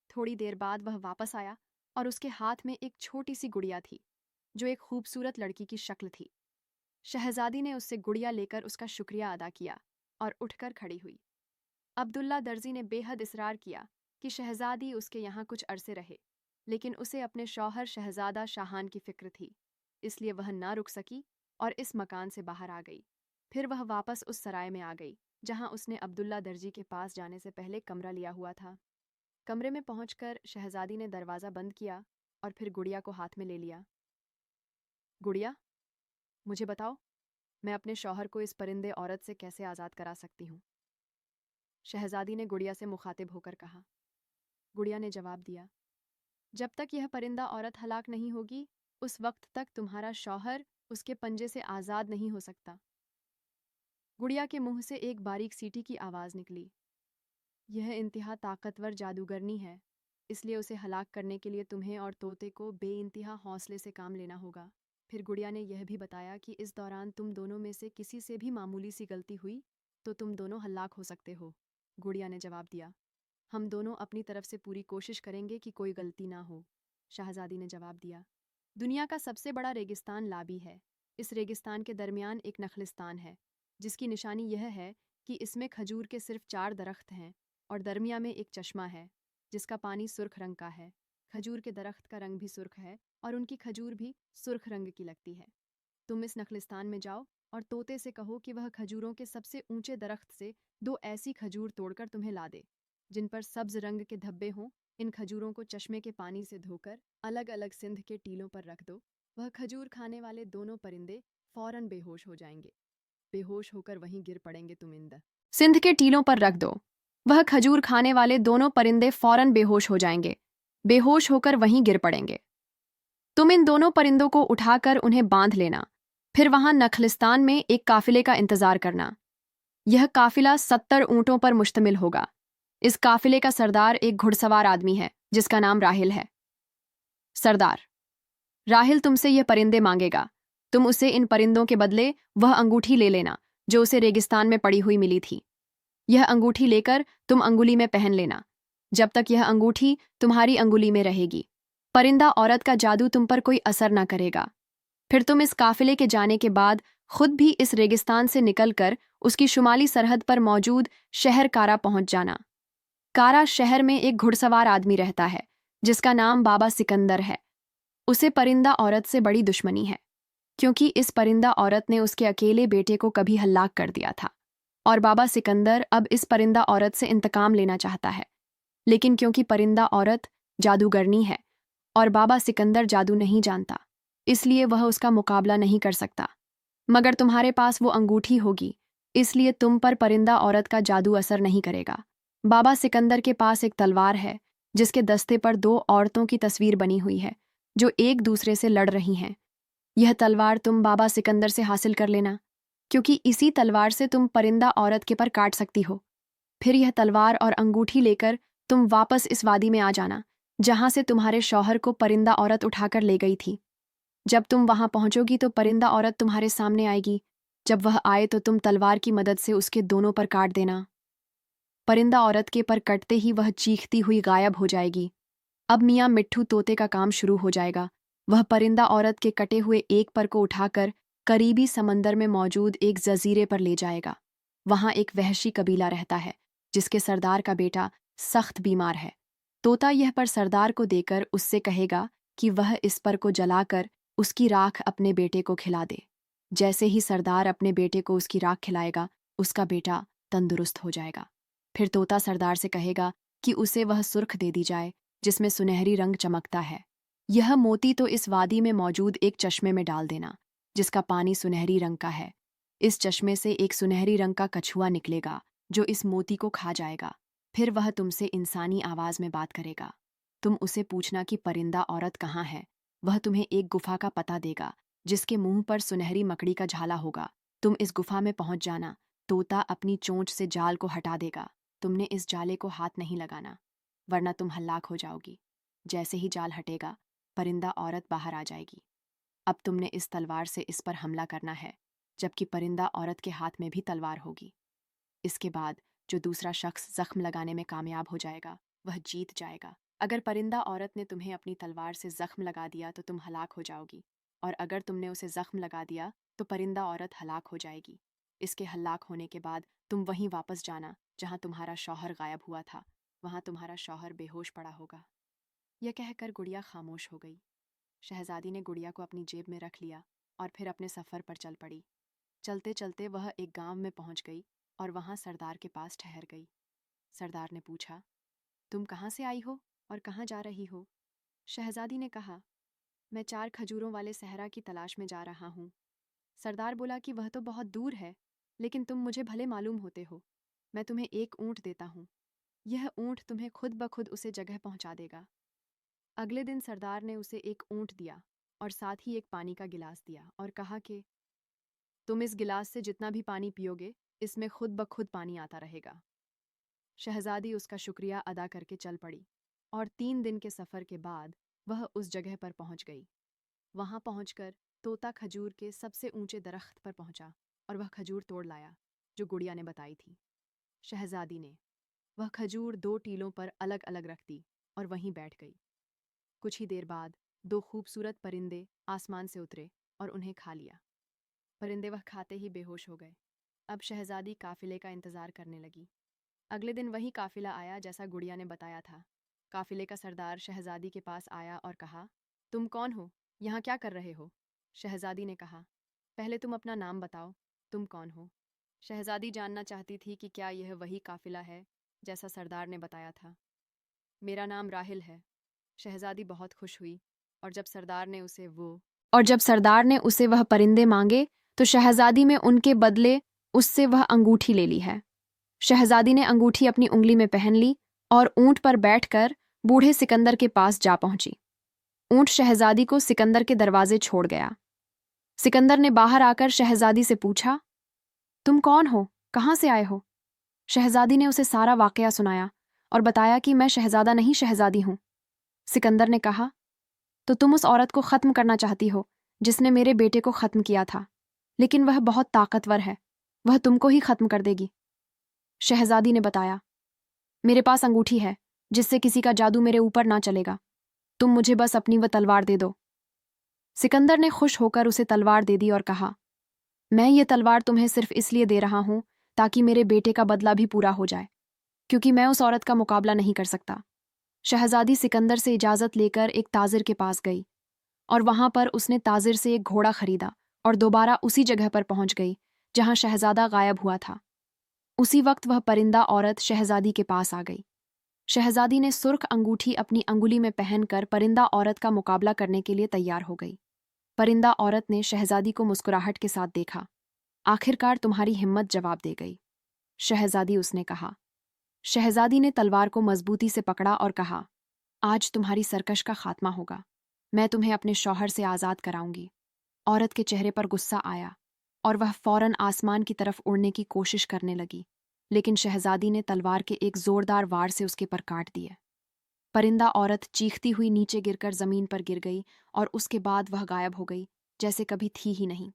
थोड़ी देर बाद वह वापस आया और उसके हाथ में एक छोटी सी गुड़िया थी जो एक खूबसूरत लड़की की शक्ल थी। शहजादी ने उससे गुड़िया लेकर उसका शुक्रिया अदा किया और उठकर खड़ी हुई। अब्दुल्ला दर्जी ने बेहद इसरार किया कि शहजादी उसके यहाँ कुछ अरसे रहे, लेकिन उसे अपने शौहर शहजादा शाहान की फिक्र थी, इसलिए वह ना रुक सकी और इस मकान से बाहर आ गई। फिर वह वापस उस सराय में आ गई जहाँ उसने अब्दुल्ला दर्जी के पास जाने से पहले कमरा लिया हुआ था। कमरे में पहुंचकर शहजादी ने दरवाज़ा बंद किया और फिर गुड़िया को हाथ में ले लिया। गुड़िया, मुझे बताओ, मैं अपने शौहर को इस परिंदे औरत से कैसे आज़ाद करा सकती हूँ? शहजादी ने गुड़िया से मुखातिब होकर कहा। गुड़िया ने जवाब दिया। जब तक यह परिंदा औरत हलाक नहीं होगी उस वक्त तक तुम्हारा शौहर उसके पंजे से आज़ाद नहीं हो सकता। गुड़िया के मुंह से एक बारीक सीटी की आवाज़ निकली। यह इंतहा ताकतवर जादूगरनी है, इसलिए उसे हलाक करने के लिए तुम्हें और तोते को बेइंतहा हौसले से काम लेना होगा। फिर गुड़िया ने यह भी बताया कि इस दौरान तुम दोनों में से किसी से भी मामूली सी गलती हुई तो तुम दोनों हलाक हो सकते हो। गुड़िया ने जवाब दिया। हम दोनों अपनी तरफ से पूरी कोशिश करेंगे कि कोई गलती ना हो। शाहजादी ने जवाब दिया। दुनिया का सबसे बड़ा रेगिस्तान लाबी है। इस रेगिस्तान के दरमियान एक नखलिस्तान है जिसकी निशानी यह है कि इसमें खजूर के सिर्फ 4 दरख्त हैं और दरमिया में एक चश्मा है जिसका पानी सुर्ख रंग का है। खजूर के दरख्त का रंग भी सुर्ख है और उनकी खजूर भी सुर्ख रंग की लगती है। तुम इस नखलिस्तान में जाओ और तोते से कहो कि वह खजूरों के सबसे ऊंचे दरख्त से 2 ऐसी खजूर तोड़कर तुम्हें ला दे। जिन पर सब्ज रंग के धब्बे हों। इन खजूरों को चश्मे के पानी से धोकर अलग अलग सिंध के टीलों पर रख दो। वह खजूर खाने वाले दोनों परिंदे फौरन बेहोश हो जाएंगे। बेहोश होकर वहीं गिर पड़ेंगे तुम इंद। सिंध के टीलों पर रख दो। वह खजूर खाने वाले दोनों परिंदे फौरन बेहोश हो जाएंगे। बेहोश होकर वहीं गिर पड़ेंगे। तुम इन दोनों परिंदों को उठाकर उन्हें बांध लेना। फिर वहां नखलिस्तान में एक काफिले का इंतजार करना। यह काफिला 70 ऊंटों पर मुश्तमिल होगा। इस काफिले का सरदार एक घुड़सवार आदमी है जिसका नाम राहिल है। सरदार राहिल तुमसे यह परिंदे मांगेगा। तुम उसे इन परिंदों के बदले वह अंगूठी ले लेना जो उसे रेगिस्तान में पड़ी हुई मिली थी। यह अंगूठी लेकर तुम अंगुली में पहन लेना जब तक यह अंगूठी तुम्हारी अंगुली में रहेगी। परिंदा औरत का जादू तुम पर कोई असर न करेगा। फिर तुम इस काफिले के जाने के बाद खुद भी इस रेगिस्तान से निकलकर उसकी शुमाली सरहद पर मौजूद शहर कारा पहुंच जाना। कारा शहर में एक घुड़सवार आदमी रहता है जिसका नाम बाबा सिकंदर है। उसे परिंदा औरत से बड़ी दुश्मनी है क्योंकि इस परिंदा औरत ने उसके अकेले बेटे को कभी हलाक कर दिया था और बाबा सिकंदर अब इस परिंदा औरत से इंतकाम लेना चाहता है। लेकिन क्योंकि परिंदा औरत जादूगरनी है और बाबा सिकंदर जादू नहीं जानता, इसलिए वह उसका मुकाबला नहीं कर सकता। मगर तुम्हारे पास वो अंगूठी होगी, इसलिए तुम पर परिंदा औरत का जादू असर नहीं करेगा। बाबा सिकंदर के पास एक तलवार है जिसके दस्ते पर 2 औरतों की तस्वीर बनी हुई है जो एक दूसरे से लड़ रही हैं। यह तलवार तुम बाबा सिकंदर से हासिल कर लेना क्योंकि इसी तलवार से तुम परिंदा औरत के पर काट सकती हो। फिर यह तलवार और अंगूठी लेकर तुम वापस इस वादी में आ जाना जहां से तुम्हारे शौहर को परिंदा औरत उठाकर ले गई थी। जब तुम वहां पहुंचोगी तो परिंदा औरत तुम्हारे सामने आएगी। जब वह आए तो तुम तलवार की मदद से उसके दोनों पर काट देना। परिंदा औरत के पर कटते ही वह चीखती हुई गायब हो जाएगी। अब मियाँ मिट्ठू तोते का काम शुरू हो जाएगा। वह परिंदा औरत के कटे हुए एक पर को उठाकर करीबी समंदर में मौजूद एक जजीरे पर ले जाएगा। वहां एक वहशी कबीला रहता है जिसके सरदार का बेटा सख्त बीमार है। तोता यह पर सरदार को देकर उससे कहेगा कि वह इस पर को जलाकर उसकी राख अपने बेटे को खिला दे। जैसे ही सरदार अपने बेटे को उसकी राख खिलाएगा, उसका बेटा तंदुरुस्त हो जाएगा। फिर तोता सरदार से कहेगा कि उसे वह सुर्ख दे दी जाए जिसमें सुनहरी रंग चमकता है। यह मोती तो इस वादी में मौजूद एक चश्मे में डाल देना जिसका पानी सुनहरी रंग का है। इस चश्मे से एक सुनहरी रंग का कछुआ निकलेगा जो इस मोती को खा जाएगा। फिर वह तुमसे इंसानी आवाज में बात करेगा। तुम उसे पूछना कि परिंदा औरत कहाँ है। वह तुम्हें एक गुफा का पता देगा जिसके मुंह पर सुनहरी मकड़ी का झाला होगा। तुम इस गुफा में पहुंच जाना। तोता अपनी चोंच से जाल को हटा देगा। तुमने इस जाले को हाथ नहीं लगाना वरना तुम हलाक हो जाओगी। जैसे ही जाल हटेगा, परिंदा औरत बाहर आ जाएगी। अब तुमने इस तलवार से इस पर हमला करना है जबकि परिंदा औरत के हाथ में भी तलवार होगी। इसके बाद जो दूसरा शख्स जख्म लगाने में कामयाब हो जाएगा वह जीत जाएगा। अगर परिंदा औरत ने तुम्हें अपनी तलवार से जख्म लगा दिया तो तुम हलाक हो जाओगी और अगर तुमने उसे जख्म लगा दिया तो परिंदा औरत हलाक हो जाएगी। इसके हलाक होने के बाद तुम वहीं वापस जाना जहां तुम्हारा शौहर गायब हुआ था। वहां तुम्हारा शौहर बेहोश पड़ा होगा। यह कहकर गुड़िया खामोश हो गई। शहजादी ने गुड़िया को अपनी जेब में रख लिया और फिर अपने सफ़र पर चल पड़ी। चलते चलते वह एक गांव में पहुंच गई और वहां सरदार के पास ठहर गई। सरदार ने पूछा, तुम कहाँ से आई हो और कहाँ जा रही हो? शहजादी ने कहा, मैं 4 खजूरों वाले सहरा की तलाश में जा रहा हूँ। सरदार बोला कि वह तो बहुत दूर है, लेकिन तुम मुझे भले मालूम होते हो। मैं तुम्हें एक ऊँट देता हूँ। यह ऊँट तुम्हें खुद ब खुद उसे जगह पहुँचा देगा। अगले दिन सरदार ने उसे एक ऊँट दिया और साथ ही एक पानी का गिलास दिया और कहा कि तुम इस गिलास से जितना भी पानी पियोगे, इसमें खुद ब खुद पानी आता रहेगा। शहजादी उसका शुक्रिया अदा करके चल पड़ी और 3 दिन के सफ़र के बाद वह उस जगह पर पहुंच गई। वहां पहुंचकर तोता खजूर के सबसे ऊंचे दरख्त पर पहुंचा और वह खजूर तोड़ लाया जो गुड़िया ने बताई थी। शहजादी ने वह खजूर 2 टीलों पर अलग अलग रख दी और वहीं बैठ गई। कुछ ही देर बाद 2 खूबसूरत परिंदे आसमान से उतरे और उन्हें खा लिया। परिंदे वह खाते ही बेहोश हो गए। अब शहजादी काफिले का इंतजार करने लगी। अगले दिन वही काफिला आया जैसा गुड़िया ने बताया था। काफिले का सरदार शहजादी के पास आया और कहा, तुम कौन हो? यहाँ क्या कर रहे हो? शहजादी ने कहा, पहले तुम अपना नाम बताओ, तुम कौन हो? शहजादी जानना चाहती थी कि क्या यह वही काफिला है जैसा सरदार ने बताया था। मेरा नाम राहिल है। शहजादी बहुत खुश हुई और जब सरदार ने उसे वह परिंदे मांगे तो शहजादी में उनके बदले उससे वह अंगूठी ले ली है। शहजादी ने अंगूठी अपनी उंगली में पहन ली और ऊंट पर बैठकर बूढ़े सिकंदर के पास जा पहुंची। ऊंट शहजादी को सिकंदर के दरवाजे छोड़ गया। सिकंदर ने बाहर आकर शहजादी से पूछा, तुम कौन हो, कहाँ से आए हो? शहजादी ने उसे सारा वाकया सुनाया और बताया कि मैं शहजादा नहीं शहजादी हूं। सिकंदर ने कहा, तो तुम उस औरत को खत्म करना चाहती हो जिसने मेरे बेटे को खत्म किया था, लेकिन वह बहुत ताकतवर है, वह तुमको ही खत्म कर देगी। शहजादी ने बताया, मेरे पास अंगूठी है जिससे किसी का जादू मेरे ऊपर ना चलेगा, तुम मुझे बस अपनी वह तलवार दे दो। सिकंदर ने खुश होकर उसे तलवार दे दी और कहा, मैं ये तलवार तुम्हें सिर्फ इसलिए दे रहा हूं ताकि मेरे बेटे का बदला भी पूरा हो जाए, क्योंकि मैं उस औरत का मुकाबला नहीं कर सकता। शहजादी सिकंदर से इजाजत लेकर एक ताजिर के पास गई और वहां पर उसने ताजिर से एक घोड़ा खरीदा और दोबारा उसी जगह पर पहुंच गई जहां शहजादा गायब हुआ था। उसी वक्त वह परिंदा औरत शहजादी के पास आ गई। शहजादी ने सुर्ख अंगूठी अपनी अंगुली में पहनकर परिंदा औरत का मुकाबला करने के लिए तैयार हो गई। परिंदा औरत ने शहजादी को मुस्कुराहट के साथ देखा। आखिरकार तुम्हारी हिम्मत जवाब दे गई, शहजादी उसने कहा। शहजादी ने तलवार को मजबूती से पकड़ा और कहा, आज तुम्हारी सरकश का खात्मा होगा, मैं तुम्हें अपने शौहर से आज़ाद कराऊंगी। औरत के चेहरे पर गुस्सा आया और वह फौरन आसमान की तरफ उड़ने की कोशिश करने लगी, लेकिन शहजादी ने तलवार के एक जोरदार वार से उसके पर काट दिए। परिंदा औरत चीखती हुई नीचे गिरकर जमीन पर गिर गई और उसके बाद वह गायब हो गई, जैसे कभी थी ही नहीं।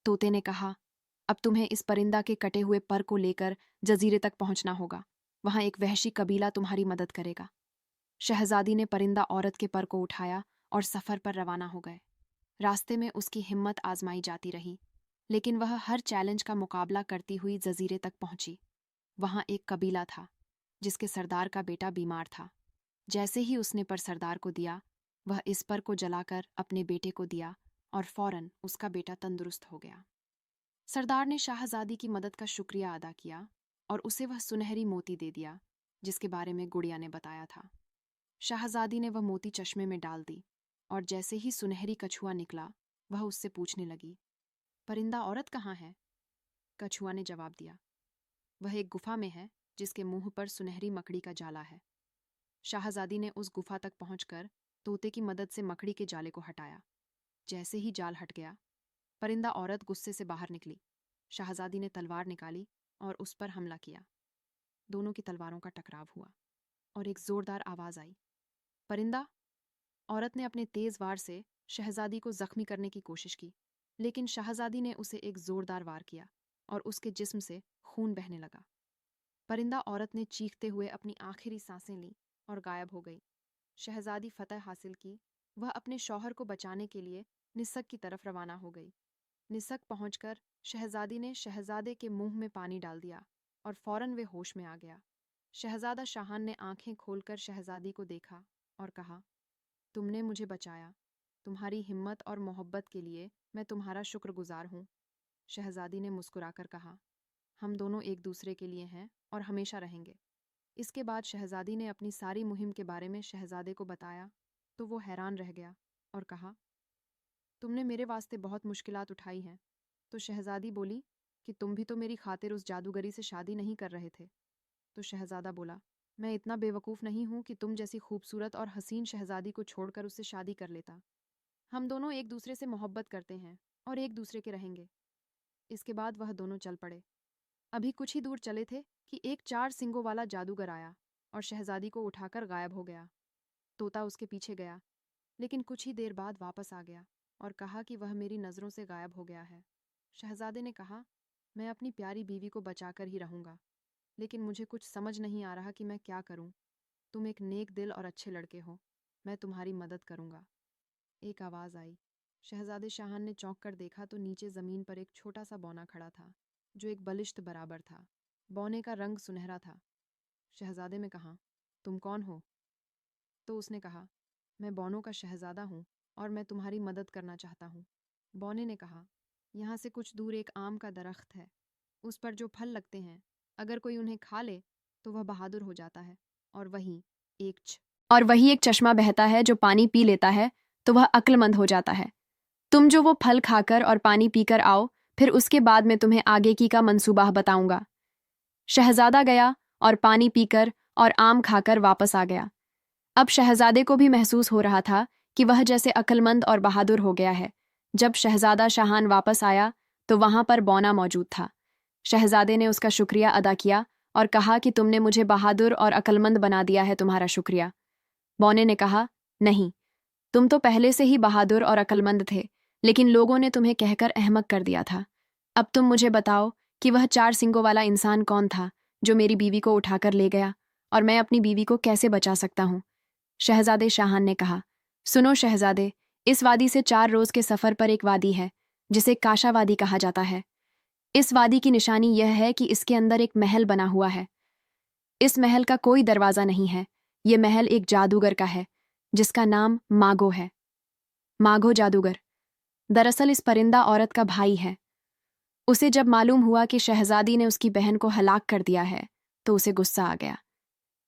तोते ने कहा, अब तुम्हें इस परिंदा के कटे हुए पर को लेकर जजीरे तक पहुंचना होगा, वहां एक वहशी कबीला तुम्हारी मदद करेगा। शहजादी ने परिंदा औरत के पर को उठाया और सफर पर रवाना हो गए। रास्ते में उसकी हिम्मत आजमाई जाती रही, लेकिन वह हर चैलेंज का मुकाबला करती हुई जजीरे तक पहुंची। वहां एक कबीला था जिसके सरदार का बेटा बीमार था। जैसे ही उसने पर सरदार को दिया, वह इस पर को जलाकर अपने बेटे को दिया और फौरन उसका बेटा तंदुरुस्त हो गया। सरदार ने शाहजादी की मदद का शुक्रिया अदा किया और उसे वह सुनहरी मोती दे दिया जिसके बारे में गुड़िया ने बताया था। शाहजादी ने वह मोती चश्मे में डाल दी और जैसे ही सुनहरी कछुआ निकला, वह उससे पूछने लगी, परिंदा औरत कहाँ है? कछुआ ने जवाब दिया, वह एक गुफा में है जिसके मुंह पर सुनहरी मकड़ी का जाला है। शाहजादी ने उस गुफा तक पहुंचकर तोते की मदद से मकड़ी के जाले को हटाया। जैसे ही जाल हट गया, परिंदा औरत गुस्से से बाहर निकली। शाहजादी ने तलवार निकाली और उस पर हमला किया। दोनों की तलवारों का टकराव हुआ और एक जोरदार आवाज आई, परिंदा! औरत ने अपने तेज वार से शहजादी को जख्मी करने की कोशिश की, लेकिन शहजादी ने उसे एक जोरदार वार किया और उसके जिस्म से खून बहने लगा। परिंदा औरत ने चीखते हुए अपनी आखिरी सांसें ली और गायब हो गई। शहजादी फतह हासिल की। वह अपने शौहर को बचाने के लिए निसक की तरफ रवाना हो गई। निसक पहुंचकर शहजादी ने शहजादे के मुंह में पानी डाल दिया और फौरन वे होश में आ गया। शहजादा शाहान ने आंखें खोलकर शहजादी को देखा और कहा, तुमने मुझे बचाया, तुम्हारी हिम्मत और मोहब्बत के लिए मैं तुम्हारा शुक्रगुजार हूँ। शहजादी ने मुस्कुराकर कहा, हम दोनों एक दूसरे के लिए हैं और हमेशा रहेंगे। इसके बाद शहजादी ने अपनी सारी मुहिम के बारे में शहजादे को बताया तो वो हैरान रह गया और कहा, तुमने मेरे वास्ते बहुत मुश्किलात उठाई हैं। तो शहजादी बोली कि तुम भी तो मेरी खातिर उस जादूगरी से शादी नहीं कर रहे थे। तो शहजादा बोला, मैं इतना बेवकूफ़ नहीं हूं कि तुम जैसी खूबसूरत और हसीन शहजादी को छोड़कर उससे शादी कर लेता। हम दोनों एक दूसरे से मोहब्बत करते हैं और एक दूसरे के रहेंगे। इसके बाद वह दोनों चल पड़े। अभी कुछ ही दूर चले थे कि एक 4 सींगों वाला जादूगर आया और शहजादी को उठाकर गायब हो गया। तोता उसके पीछे गया, लेकिन कुछ ही देर बाद वापस आ गया और कहा कि वह मेरी नज़रों से गायब हो गया है। शहजादे ने कहा, मैं अपनी प्यारी बीवी को बचाकर ही रहूंगा, लेकिन मुझे कुछ समझ नहीं आ रहा कि मैं क्या करूं। तुम एक नेक दिल और अच्छे लड़के हो, मैं तुम्हारी मदद करूंगा। एक आवाज़ आई। शहजादे शाहान ने चौंक कर देखा तो नीचे ज़मीन पर एक छोटा सा बौना खड़ा था, जो एक बलिष्ठ बराबर था। बौने का रंग सुनहरा था। शहजादे में कहा, तुम कौन हो? तो उसने कहा, मैं बौनों का शहजादा हूँ और मैं तुम्हारी मदद करना चाहता हूँ। बौने ने कहा, यहाँ से कुछ दूर एक आम का दरख्त है, उस पर जो फल लगते हैं, अगर कोई उन्हें खा ले तो वह बहादुर हो जाता है। और वही एक चश्मा बहता है जो पानी पी लेता है तो वह अक्लमंद हो जाता है। तुम जो वो फल खाकर और पानी पीकर आओ, फिर उसके बाद मैं तुम्हें आगे की का मंसूबा बताऊंगा। शहजादा गया और पानी पीकर और आम खाकर वापस आ गया। अब शहजादे को भी महसूस हो रहा था कि वह जैसे अक्लमंद और बहादुर हो गया है। जब शहजादा शाहान वापस आया तो वहां पर बौना मौजूद था। शहजादे ने उसका शुक्रिया अदा किया और कहा कि तुमने मुझे बहादुर और अक्लमंद बना दिया है, तुम्हारा शुक्रिया। बौने ने कहा, नहीं, तुम तो पहले से ही बहादुर और अक्लमंद थे, लेकिन लोगों ने तुम्हें कहकर अहमक कर दिया था। अब तुम मुझे बताओ कि वह 4 सींगों वाला इंसान कौन था जो मेरी बीवी को उठाकर ले गया, और मैं अपनी बीवी को कैसे बचा सकता हूँ। शहजादे शाहान ने कहा, सुनो शहजादे, इस वादी से 4 रोज के सफर पर एक वादी है जिसे काशा वादी कहा जाता है। इस वादी की निशानी यह है कि इसके अंदर एक महल बना हुआ है। इस महल का कोई दरवाजा नहीं है। ये महल एक जादूगर का है जिसका नाम मागो है। मागो जादूगर दरअसल इस परिंदा औरत का भाई है। उसे जब मालूम हुआ कि शहजादी ने उसकी बहन को हलाक कर दिया है तो उसे गुस्सा आ गया।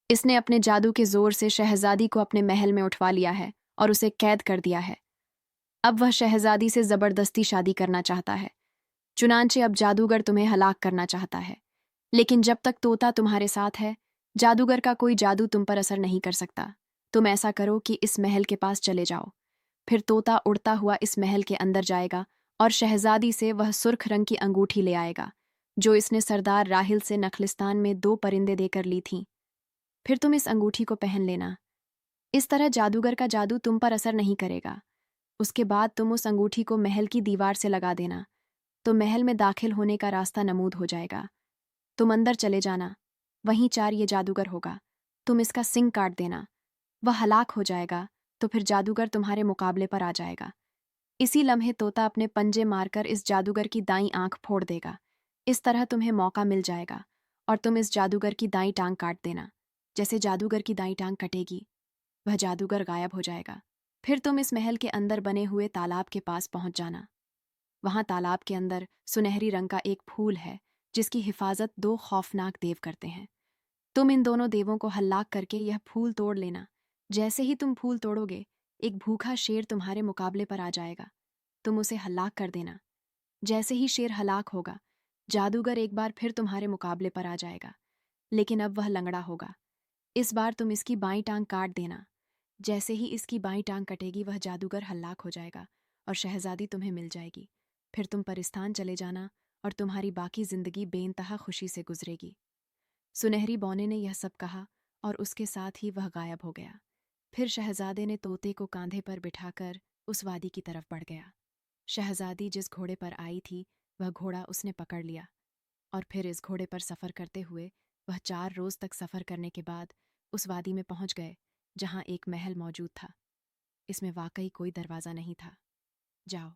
इसने अपने जादू के जोर से शहजादी को अपने महल में उठवा लिया है और उसे कैद कर दिया है। अब वह शहजादी से जबरदस्ती शादी करना चाहता है। चुनांचे अब जादूगर तुम्हें हलाक करना चाहता है, लेकिन जब तक तोता तुम्हारे साथ है, जादूगर का कोई जादू तुम पर असर नहीं कर सकता। तुम ऐसा करो कि इस महल के पास चले जाओ। फिर तोता उड़ता हुआ इस महल के अंदर जाएगा और शहजादी से वह सुर्ख रंग की अंगूठी ले आएगा जो इसने सरदार राहिल से नखलिस्तान में 2 परिंदे देकर ली थीं। फिर तुम इस अंगूठी को पहन लेना। इस तरह जादूगर का जादू तुम पर असर नहीं करेगा। उसके बाद तुम उस अंगूठी को महल की दीवार से लगा देना, तो महल में दाखिल होने का रास्ता नमूद हो जाएगा। तुम अंदर चले जाना, वहीं 4 ये जादूगर होगा। तुम इसका सिंग काट देना, वह हलाक हो जाएगा, तो फिर जादूगर तुम्हारे मुकाबले पर आ जाएगा। इसी लम्हे तोता अपने पंजे मारकर इस जादूगर की दाईं आंख फोड़ देगा। इस तरह तुम्हें मौका मिल जाएगा और तुम इस जादूगर की दाईं टांग काट देना। जैसे जादूगर की दाईं टांग कटेगी, वह जादूगर गायब हो जाएगा। फिर तुम इस महल के अंदर बने हुए तालाब के पास पहुंच जाना। वहां तालाब के अंदर सुनहरी रंग का एक फूल है जिसकी हिफाजत 2 खौफनाक देव करते हैं। तुम इन दोनों देवों को हल्लाक करके यह फूल तोड़ लेना। जैसे ही तुम फूल तोड़ोगे, एक भूखा शेर तुम्हारे मुकाबले पर आ जाएगा। तुम उसे हल्लाक कर देना। जैसे ही शेर हलाक होगा, जादूगर एक बार फिर तुम्हारे मुकाबले पर आ जाएगा, लेकिन अब वह लंगड़ा होगा। इस बार तुम इसकी बाईं टांग काट देना। जैसे ही इसकी बाईं टांग कटेगी, वह जादूगर हल्लाक हो जाएगा और शहजादी तुम्हें मिल जाएगी। फिर तुम परिस्तान चले जाना और तुम्हारी बाकी जिंदगी बेइंतहा खुशी से गुजरेगी। सुनहरी बौने ने यह सब कहा और उसके साथ ही वह गायब हो गया। फिर शहजादे ने तोते को कांधे पर बिठाकर उस वादी की तरफ बढ़ गया। शहजादी जिस घोड़े पर आई थी, वह घोड़ा उसने पकड़ लिया और फिर इस घोड़े पर सफ़र करते हुए वह 4 रोज तक सफ़र करने के बाद उस वादी में पहुंच गए जहां एक महल मौजूद था। इसमें वाकई कोई दरवाज़ा नहीं था। जाओ,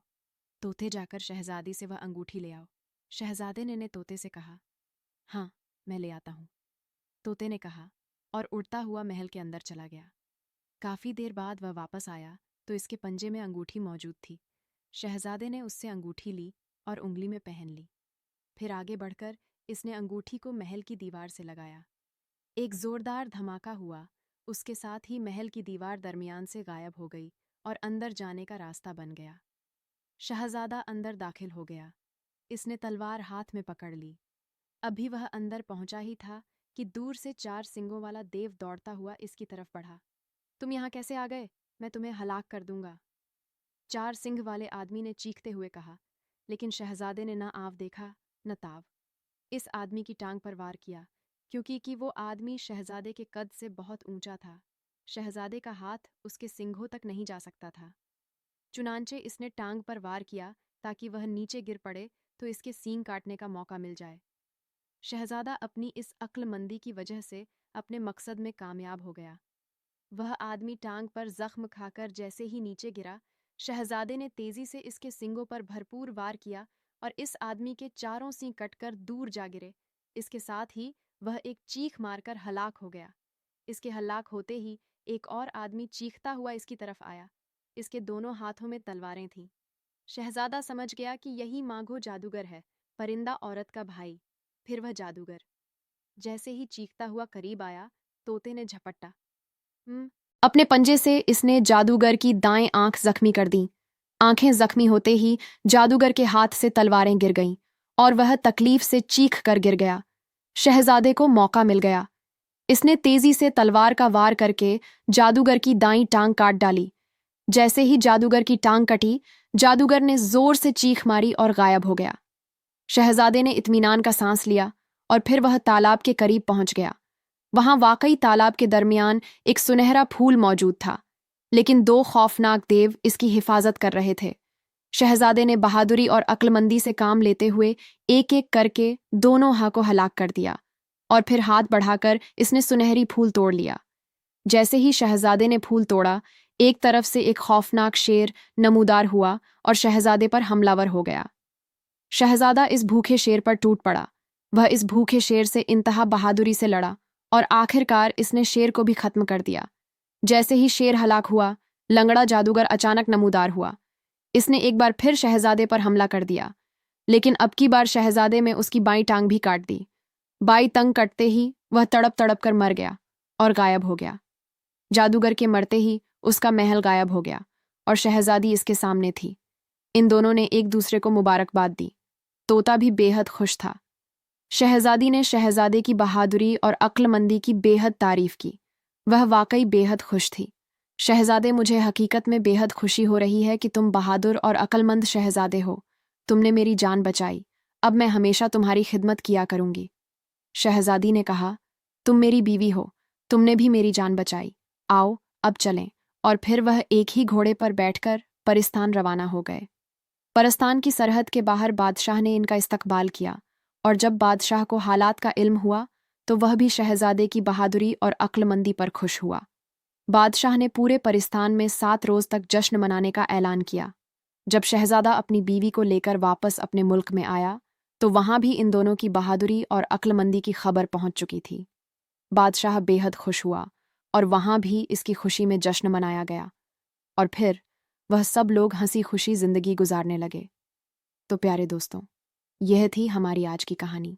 तोते जाकर शहजादी से वह अंगूठी ले आओ। शहजादे ने तोते से कहा, हाँ, मैं ले आता हूँ। तोते ने कहा और उड़ता हुआ महल के अंदर चला गया। काफ़ी देर बाद वह वापस आया तो इसके पंजे में अंगूठी मौजूद थी। शहजादे ने उससे अंगूठी ली और उंगली में पहन ली। फिर आगे बढ़कर इसने अंगूठी को महल की दीवार से लगाया। एक जोरदार धमाका हुआ। उसके साथ ही महल की दीवार दरमियान से गायब हो गई और अंदर जाने का रास्ता बन गया। शहजादा अंदर दाखिल हो गया। इसने तलवार हाथ में पकड़ ली। अभी वह अंदर पहुंचा ही था कि दूर से 4 सिंगों वाला देव दौड़ता हुआ इसकी तरफ बढ़ा। तुम यहाँ कैसे आ गए? मैं तुम्हें हलाक कर दूंगा, 4 सिंह वाले आदमी ने चीखते हुए कहा। लेकिन शहजादे ने ना आव देखा न ताव। इस आदमी की टांग पर वार किया, क्योंकि वो आदमी शहजादे के कद से बहुत ऊंचा था। शहजादे का हाथ उसके सिंघों तक नहीं जा सकता था। चुनांचे इसने टांग पर वार किया ताकि वह नीचे गिर पड़े तो इसके सींग काटने का मौका मिल जाए। शहजादा अपनी इस अक्लमंदी की वजह से अपने मकसद में कामयाब हो गया। वह आदमी टांग पर जख्म खाकर जैसे ही नीचे गिरा, शहजादे ने तेजी से इसके सींगों पर भरपूर वार किया और इस आदमी के चारों सींग कटकर दूर जा गिरे। इसके साथ ही वह एक चीख मारकर हलाक हो गया। इसके हलाक होते ही एक और आदमी चीखता हुआ इसकी तरफ आया। इसके दोनों हाथों में तलवारें थीं। शहजादा समझ गया कि यही मांगो जादूगर है, परिंदा औरत का भाई। फिर वह जादूगर जैसे ही चीखता हुआ करीब आया, तोते ने झपटा अपने पंजे से इसने जादूगर की दाएं आंख जख्मी कर दी। आंखें जख्मी होते ही जादूगर के हाथ से तलवारें गिर गईं और वह तकलीफ से चीख कर गिर गया। शहजादे को मौका मिल गया। इसने तेजी से तलवार का वार करके जादूगर की दाईं टांग काट डाली। जैसे ही जादूगर की टांग कटी, जादूगर ने जोर से चीख मारी और गायब हो गया। शहजादे ने इत्मीनान का सांस लिया और फिर वह तालाब के करीब पहुंच गया। वहां वाकई तालाब के दरमियान एक सुनहरा फूल मौजूद था, लेकिन दो खौफनाक देव इसकी हिफाजत कर रहे थे। शहजादे ने बहादुरी और अक्लमंदी से काम लेते हुए एक एक करके दोनों हाथ को हलाक कर दिया और फिर हाथ बढ़ाकर इसने सुनहरी फूल तोड़ लिया। जैसे ही शहजादे ने फूल तोड़ा, एक तरफ से एक खौफनाक शेर नमूदार हुआ और शहजादे पर हमलावर हो गया। शहजादा इस भूखे शेर पर टूट पड़ा। वह इस भूखे शेर से इंतहा बहादुरी से लड़ा और आखिरकार इसने शेर को भी खत्म कर दिया। जैसे ही शेर हलाक हुआ, लंगड़ा जादूगर अचानक नमूदार हुआ। इसने एक बार फिर शहजादे पर हमला कर दिया, लेकिन अब की बार शहजादे में उसकी बाईं टांग भी काट दी। बाईं टंग कटते ही वह तड़प तड़प कर मर गया और गायब हो गया। जादूगर के मरते ही उसका महल गायब हो गया और शहजादी इसके सामने थी। इन दोनों ने एक दूसरे को मुबारकबाद दी। तोता भी बेहद खुश था। शहजादी ने शहजादे की बहादुरी और अक्लमंदी की बेहद तारीफ की। वह वाकई बेहद खुश थी। शहजादे, मुझे हकीकत में बेहद खुशी हो रही है कि तुम बहादुर और अक्लमंद शहजादे हो। तुमने मेरी जान बचाई। अब मैं हमेशा तुम्हारी खिदमत किया करूंगी। शहजादी ने कहा, तुम मेरी बीवी हो, तुमने भी मेरी जान बचाई। आओ अब चलें। और फिर वह एक ही घोड़े पर बैठकर परिस्तान रवाना हो गए। परस्तान की सरहद के बाहर बादशाह ने इनका इस्तकबाल किया और जब बादशाह को हालात का इल्म हुआ तो वह भी शहजादे की बहादुरी और अक्लमंदी पर खुश हुआ। बादशाह ने पूरे परिस्तान में 7 रोज तक जश्न मनाने का ऐलान किया। जब शहजादा अपनी बीवी को लेकर वापस अपने मुल्क में आया तो वहां भी इन दोनों की बहादुरी और अक्लमंदी की खबर पहुंच चुकी थी। बादशाह बेहद खुश हुआ और वहां भी इसकी खुशी में जश्न मनाया गया और फिर वह सब लोग हंसी खुशी जिंदगी गुजारने लगे। तो प्यारे दोस्तों, यह थी हमारी आज की कहानी।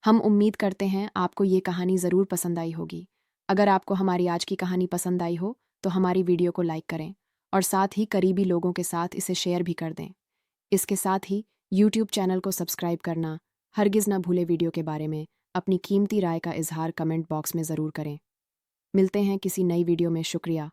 हम उम्मीद करते हैं आपको ये कहानी ज़रूर पसंद आई होगी। अगर आपको हमारी आज की कहानी पसंद आई हो तो हमारी वीडियो को लाइक करें और साथ ही करीबी लोगों के साथ इसे शेयर भी कर दें। इसके साथ ही यूट्यूब चैनल को सब्सक्राइब करना हरगिज़ ना भूले। वीडियो के बारे में अपनी कीमती राय का इजहार कमेंट बॉक्स में ज़रूर करें। मिलते हैं किसी नई वीडियो में। शुक्रिया।